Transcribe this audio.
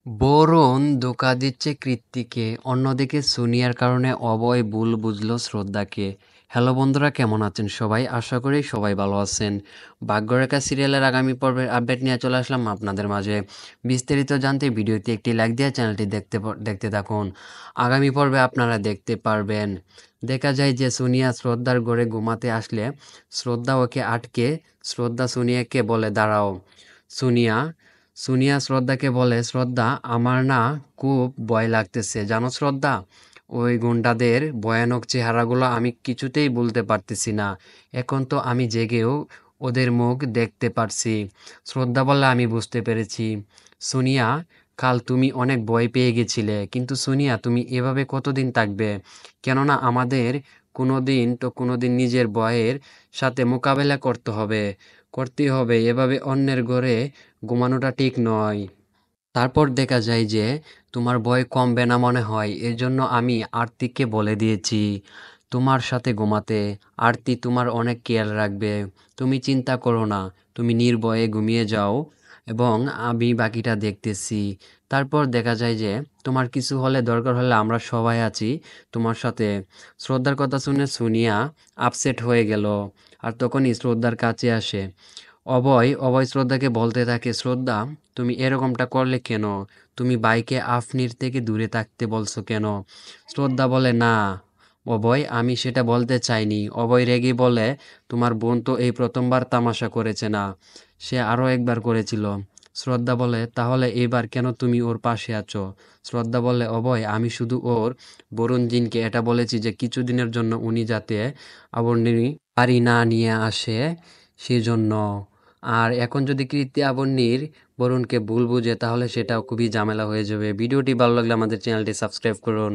বরুণ ধোঁকা দিচ্ছে কৃত্তিকে, অন্যদিকে সোনিয়ার কারণে অভয় ভুল বুঝলো শ্রদ্ধাকে। হ্যালো বন্ধুরা, কেমন আছেন সবাই? আশা করি সবাই ভালো আছেন। ভাগ্যরেখা সিরিয়ালের আগামী পর্বের আপডেট নিয়ে চলে আসলাম আপনাদের মাঝে। বিস্তারিত জানতে ভিডিওতে একটি লাইক দিয়ে চ্যানেলটি দেখতে থাকুন। আগামী পর্বে আপনারা দেখতে পারবেন, দেখা যায় যে সোনিয়া শ্রদ্ধার ঘরে ঘুমাতে আসলে শ্রদ্ধা ওকে আটকে শ্রদ্ধা সোনিয়াকে বলে, দাঁড়াও। সোনিয়া সোনিয়া শ্রদ্ধাকে বলে, শ্রদ্ধা, আমার না খুব ভয় লাগতেছে জানো শ্রদ্ধা। ওই গুন্ডাদের ভয়ানক চেহারাগুলো আমি কিছুতেই বলতে পারতেছি না। এখন তো আমি জেগেও ওদের মুখ দেখতে পারছি। শ্রদ্ধা বলে, আমি বুঝতে পেরেছি সোনিয়া, কাল তুমি অনেক ভয় পেয়ে গেছিলে, কিন্তু সোনিয়া তুমি এভাবে কতদিন থাকবে? কেননা আমাদের কোনোদিন নিজের ভয়ের সাথে মোকাবেলা করতেই হবে। এভাবে অন্যের ঘরে ঘুমানোটা ঠিক নয়। তারপর দেখা যায় যে তোমার ভয় কমবে না মনে হয়, এজন্য আমি আরতিকে বলে দিয়েছি তোমার সাথে ঘুমাতে। আরতি তোমার অনেক কেয়ার রাখবে, তুমি চিন্তা করো না, তুমি নির্ভয়ে ঘুমিয়ে যাও এবং আমি বাকিটা দেখতেছি। তারপর দেখা যায় যে তোমার কিছু হলে, দরকার হলে আমরা সবাই আছি তোমার সাথে। শ্রদ্ধার কথা শুনে সোনিয়া আপসেট হয়ে গেল, আর তখনই শ্রদ্ধার কাছে আসে অভয় শ্রদ্ধাকে বলতে থাকে, শ্রদ্ধা, তুমি এরকমটা করলে কেন? তুমি বাইকে আফনির থেকে দূরে থাকতে বলছো কেন? শ্রদ্ধা বলে, না অভয়, আমি সেটা বলতে চাইনি। অভয় রেগে বলে, তোমার বোন তো এই প্রথমবার তামাশা করেছে না, সে আরও একবার করেছিল। শ্রদ্ধা বলে, তাহলে এবার কেন তুমি ওর পাশে আছো? শ্রদ্ধা বলে, অভয়, আমি শুধু ওর বরুণ জিনকে এটা বলেছি যে কিছুদিনের জন্য উনি যাতে আবর্ণী বাড়ি না নিয়ে আসে, সেজন্য। আর এখন যদি কৃতি আবর্ণীর বরুণকে ভুল বুঝে, তাহলে সেটাও খুবই ঝামেলা হয়ে যাবে। ভিডিওটি ভালো লাগলে আমাদের চ্যানেলটি সাবস্ক্রাইব করুন।